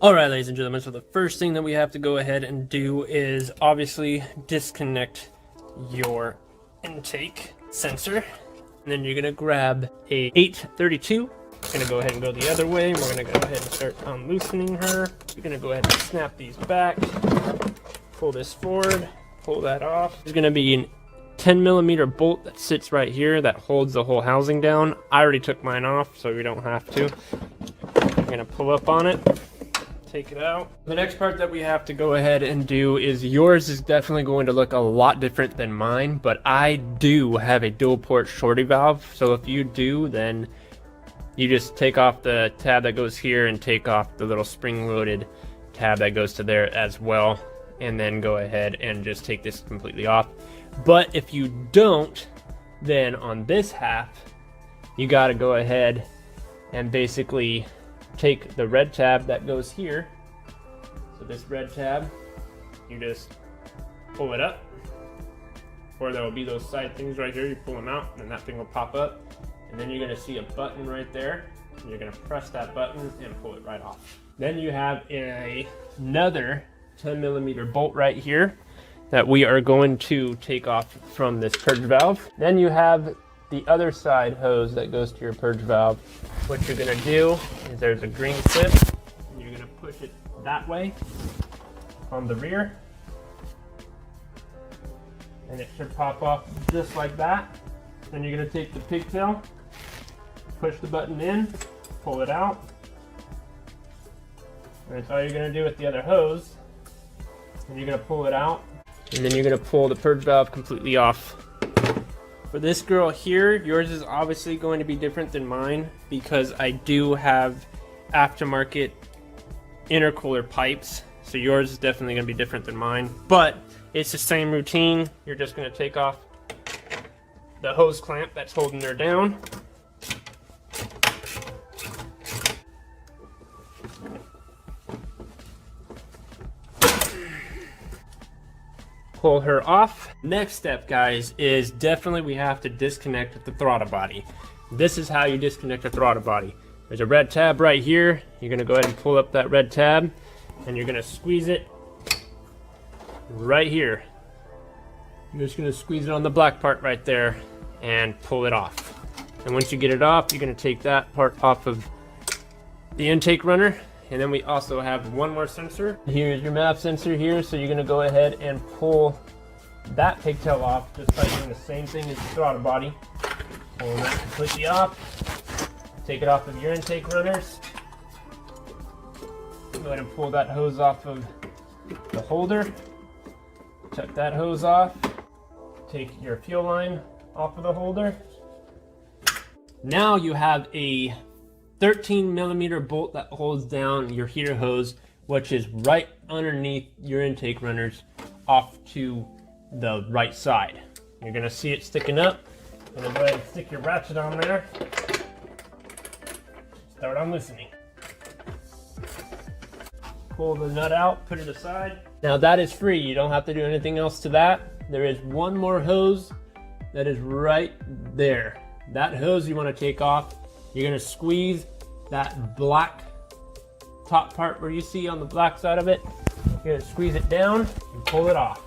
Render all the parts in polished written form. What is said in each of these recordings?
Alright, ladies and gentlemen, so the first thing that we have to go ahead and do is obviously disconnect your intake sensor. And then you're going to grab a 832. We're going to go ahead and go the other way. We're going to go ahead and start unloosening her. You're going to go ahead and snap these back. Pull this forward. Pull that off. There's going to be an 10mm bolt that sits right here that holds the whole housing down. I already took mine off, so we don't have to. We're going to pull up on it. Take it out. The next part that we have to go ahead and do is yours is definitely going to look a lot different than mine, but I do have a dual port Shorty valve. So if you do, then you just take off the tab that goes here and take off the little spring loaded tab that goes to there as well. And then go ahead and just take this completely off. But if you don't, then on this half, you got to go ahead and basically take the red tab that goes here. So this red tab, you just pull it up, or there will be those side things right here. You pull them out and that thing will pop up, and then you're going to see a button right there, and you're going to press that button and pull it right off. Then you have another 10mm bolt right here that we are going to take off from this purge valve. Then you have the other side hose that goes to your purge valve. What you're going to do is there's a green clip, and you're going to push it that way on the rear, and it should pop off just like that. Then you're going to take the pigtail, push the button in, pull it out, and that's all you're going to do with the other hose. And you're going to pull it out, and then you're going to pull the purge valve completely off. For this girl here, yours is obviously going to be different than mine because I do have aftermarket intercooler pipes. So yours is definitely going to be different than mine, but it's the same routine. You're just going to take off the hose clamp that's holding her down. Pull her off. Next step, guys, is definitely we have to disconnect the throttle body. This is how you disconnect the throttle body. There's a red tab right here. You're gonna go ahead and pull up that red tab, and you're gonna squeeze it right here. You're just gonna squeeze it on the black part right there and pull it off. And once you get it off, you're gonna take that part off of the intake runner. And then we also have one more sensor. Here's your map sensor here. So you're gonna go ahead and pull that pigtail off just by doing the same thing as the throttle body. Pull that completely off. Take it off of your intake runners. Go ahead and pull that hose off of the holder. Check that hose off. Take your fuel line off of the holder. Now you have a 13mm bolt that holds down your heater hose, which is right underneath your intake runners off to the right side. You're gonna see it sticking up. I'm gonna go ahead and stick your ratchet on there. Start unloosening. Pull the nut out, put it aside. Now that is free. You don't have to do anything else to that. There is one more hose that is right there. That hose you want to take off. You're gonna squeeze that black top part where you see on the black side of it. You're gonna squeeze it down and pull it off.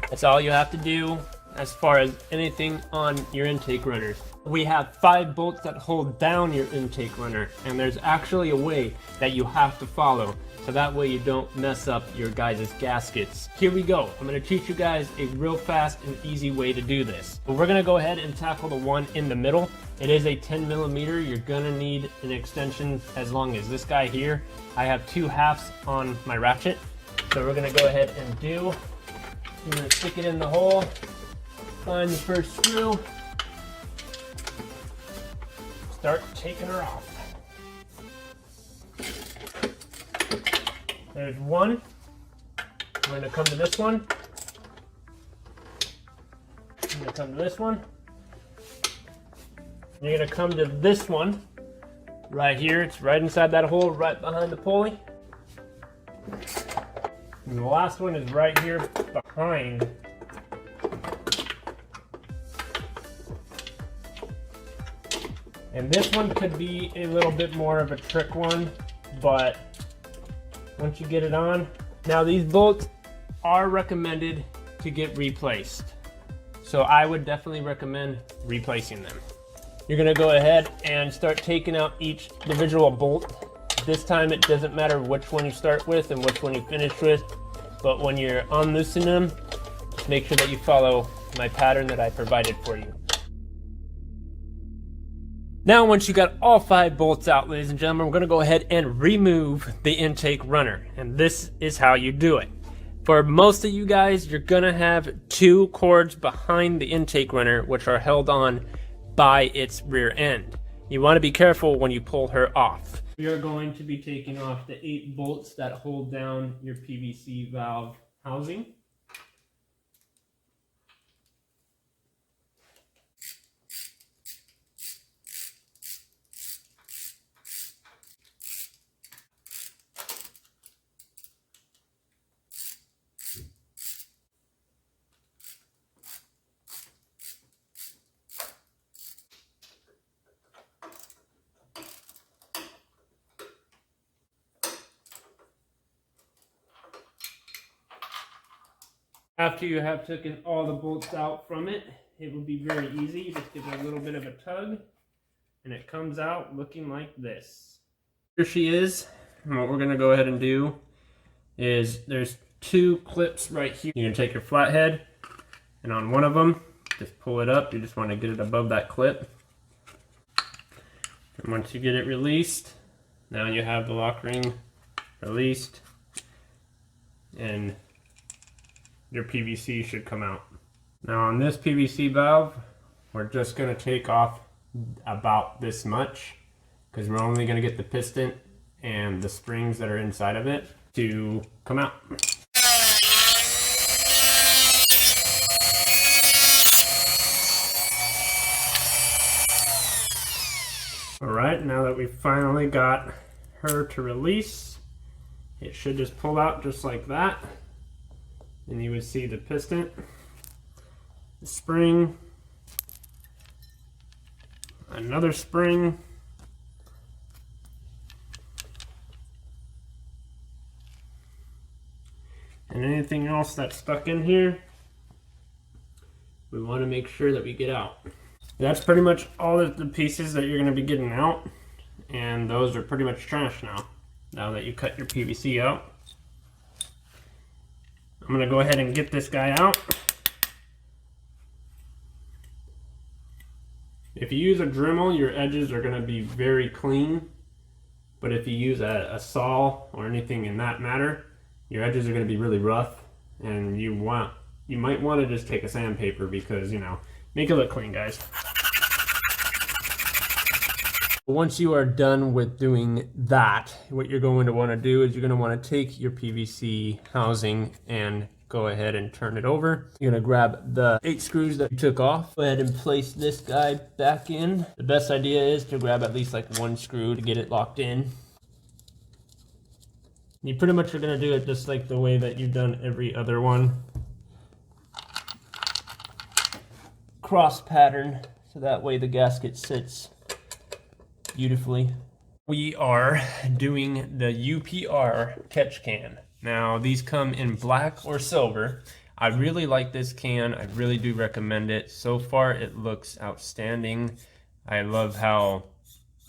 That's all you have to do as far as anything on your intake runners. We have 5 bolts that hold down your intake runner, and there's actually a way that you have to follow, so that way you don't mess up your guys' gaskets. Here we go. I'm gonna teach you guys a real fast and easy way to do this. But we're gonna go ahead and tackle the one in the middle. It is a 10mm. You're gonna need an extension as long as this guy here. I have 2 halves on my ratchet. So we're gonna go ahead and you're gonna stick it in the hole, find the first screw, start taking her off. There's one. I'm gonna come to this one. I'm gonna come to this one. You're gonna come to this one right here. It's right inside that hole, right behind the pulley. And the last one is right here behind. And this one could be a little bit more of a trick one, but once you get it on. Now these bolts are recommended to get replaced, so I would definitely recommend replacing them. You're gonna go ahead and start taking out each individual bolt. This time it doesn't matter which one you start with and which one you finish with, but when you're unloosening them, make sure that you follow my pattern that I provided for you. Now, once you got all 5 bolts out, ladies and gentlemen, we're gonna go ahead and remove the intake runner. And this is how you do it. For most of you guys, you're gonna have 2 cords behind the intake runner, which are held on by its rear end. You wanna be careful when you pull her off. We are going to be taking off the 8 bolts that hold down your PVC valve housing. After you have taken all the bolts out from it, it will be very easy. You just give it a little bit of a tug, and it comes out looking like this. Here she is. And what we're going to go ahead and do is there's 2 clips right here. You're going to take your flathead, and on one of them, just pull it up. You just want to get it above that clip. And once you get it released, now you have the lock ring released, and your PVC should come out. Now on this PVC valve, we're just going to take off about this much, because we're only going to get the piston and the springs that are inside of it to come out. Alright, now that we've finally got her to release, it should just pull out just like that. And you would see the piston, the spring, another spring, and anything else that's stuck in here, we want to make sure that we get out. That's pretty much all of the pieces that you're going to be getting out, and those are pretty much trash now that you cut your PVC out. I'm going to go ahead and get this guy out. If you use a Dremel, your edges are going to be very clean. But if you use a saw or anything in that matter, your edges are going to be really rough. And you might want to just take a sandpaper because, you know, make it look clean, guys. Once you are done with doing that, what you're going to want to do is you're going to want to take your PVC housing and go ahead and turn it over. You're going to grab the 8 screws that you took off. Go ahead and place this guy back in. The best idea is to grab at least like 1 screw to get it locked in. You pretty much are going to do it just like the way that you've done every other one. Cross pattern, so that way the gasket sits beautifully. We are doing the UPR catch can. Now these come in black or silver. I really like this can. I really do recommend it. So far it looks outstanding. I love how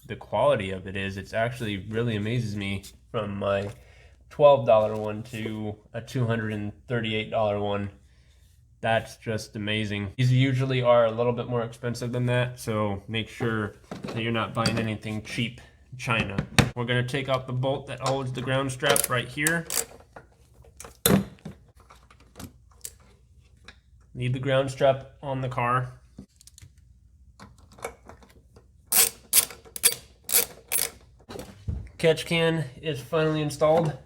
the quality of it is. It's actually really amazes me from my $12 one to a $238 one. That's just amazing. These usually are a little bit more expensive than that, so make sure that you're not buying anything cheap China. We're going to take out the bolt that holds the ground strap right here. Leave the ground strap on the car. Catch can is finally installed.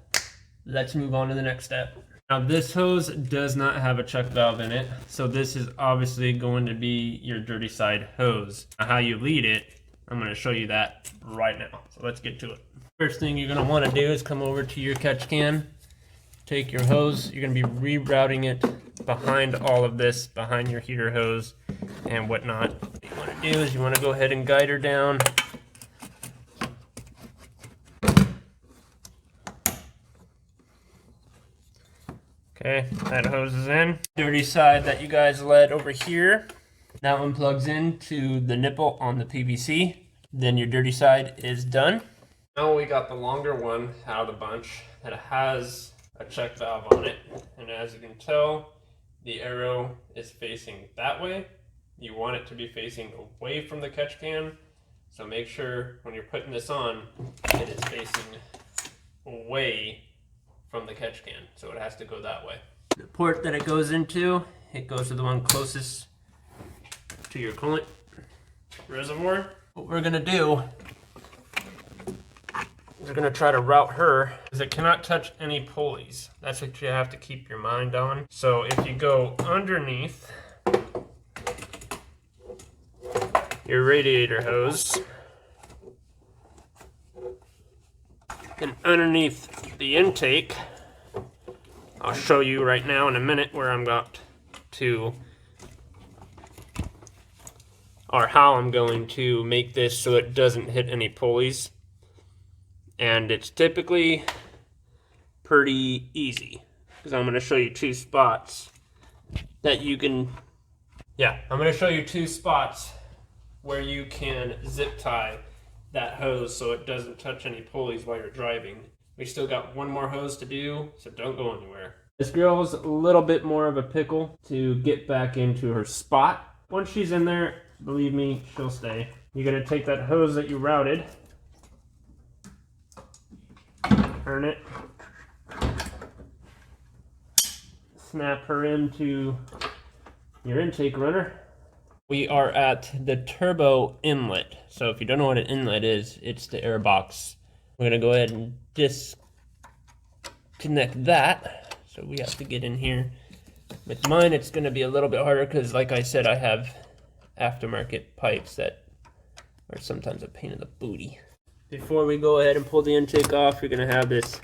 Let's move on to the next step. Now this hose does not have a check valve in it, so this is obviously going to be your dirty side hose. Now how you lead it, I'm going to show you that right now. So let's get to it. First thing you're going to want to do is come over to your catch can, take your hose, you're going to be rerouting it behind all of this, behind your heater hose and whatnot. What you want to do is you want to go ahead and guide her down. Okay, that hose is in. Dirty side that you guys led over here. That one plugs into the nipple on the PVC. Then your dirty side is done. Now we got the longer one out of the bunch that has a check valve on it. And as you can tell, the arrow is facing that way. You want it to be facing away from the catch can. So make sure when you're putting this on, it is facing away from the catch can. So it has to go that way. The port that it goes into, it goes to the one closest to your coolant reservoir. What we're gonna do, we're gonna try to route her, because it cannot touch any pulleys. That's what you have to keep your mind on. So if you go underneath your radiator hose, and underneath the intake, I'll show you right now in a minute where I'm got to, or how I'm going to make this so it doesn't hit any pulleys. And it's typically pretty easy, because I'm going to show you two spots that you can, I'm going to show you two spots where you can zip tie that hose so it doesn't touch any pulleys while you're driving. We still got one more hose to do, so don't go anywhere. This girl's a little bit more of a pickle to get back into her spot. Once she's in there, believe me, she'll stay. You're gonna take that hose that you routed, turn it, snap her into your intake runner. We are at the turbo inlet. So if you don't know what an inlet is, it's the air box. We're gonna go ahead and disconnect that. So we have to get in here. With mine, it's gonna be a little bit harder because, like I said, I have aftermarket pipes that are sometimes a pain in the booty. Before we go ahead and pull the intake off, you're gonna have this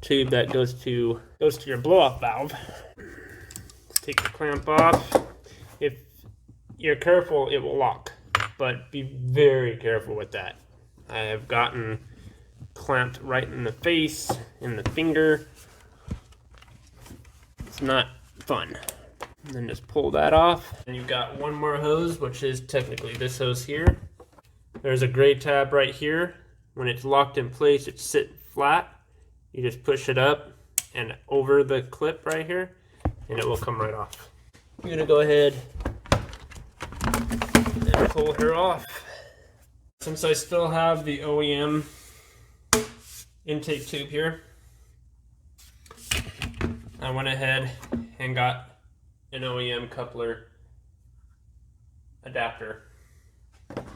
tube that goes to your blow-off valve. Take the clamp off. If you're careful, it will lock, but be very careful with that. I have gotten clamped right in the face, in the finger. It's not fun. And then just pull that off. And you've got one more hose, which is technically this hose here. There's a gray tab right here. When it's locked in place, it's sitting flat. You just push it up and over the clip right here, and it will come right off. You're gonna go ahead and pull her off. Since I still have the OEM intake tube here, I went ahead and got an OEM coupler adapter.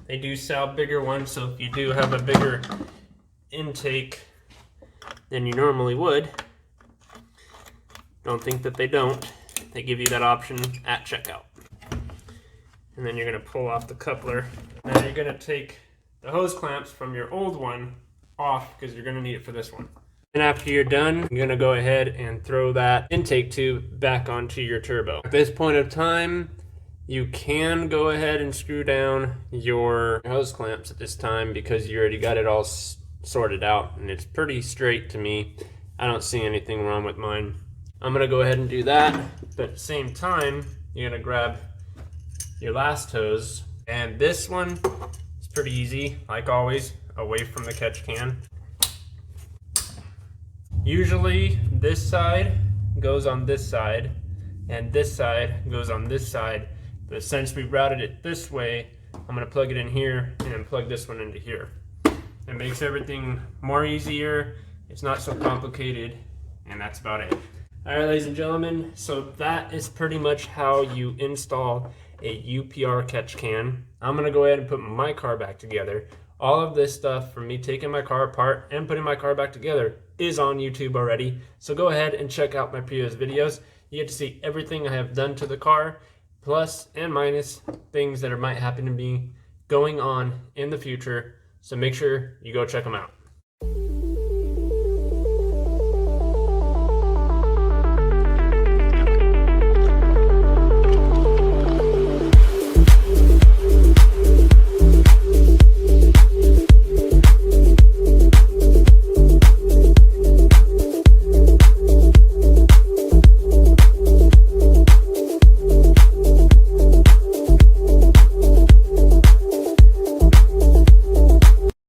They do sell bigger ones, so if you do have a bigger intake than you normally would, don't think that they don't. They give you that option at checkout. And then you're gonna pull off the coupler. Now you're gonna take the hose clamps from your old one off because you're gonna need it for this one. And after you're done, you're gonna go ahead and throw that intake tube back onto your turbo. At this point of time, you can go ahead and screw down your hose clamps at this time because you already got it all sorted out and it's pretty straight to me. I don't see anything wrong with mine. I'm gonna go ahead and do that, but at the same time, you're gonna grab your last hose, and this one is pretty easy, like always, away from the catch can. Usually this side goes on this side and this side goes on this side, but since we routed it this way, I'm gonna plug it in here and then plug this one into here. It makes everything more easier, it's not so complicated, and that's about it. All right, ladies and gentlemen, so that is pretty much how you install a UPR catch can. I'm gonna go ahead and put my car back together. All of this stuff from me taking my car apart and putting my car back together is on YouTube already. So go ahead and check out my previous videos. You get to see everything I have done to the car, plus and minus things that might happen to me going on in the future. So make sure you go check them out.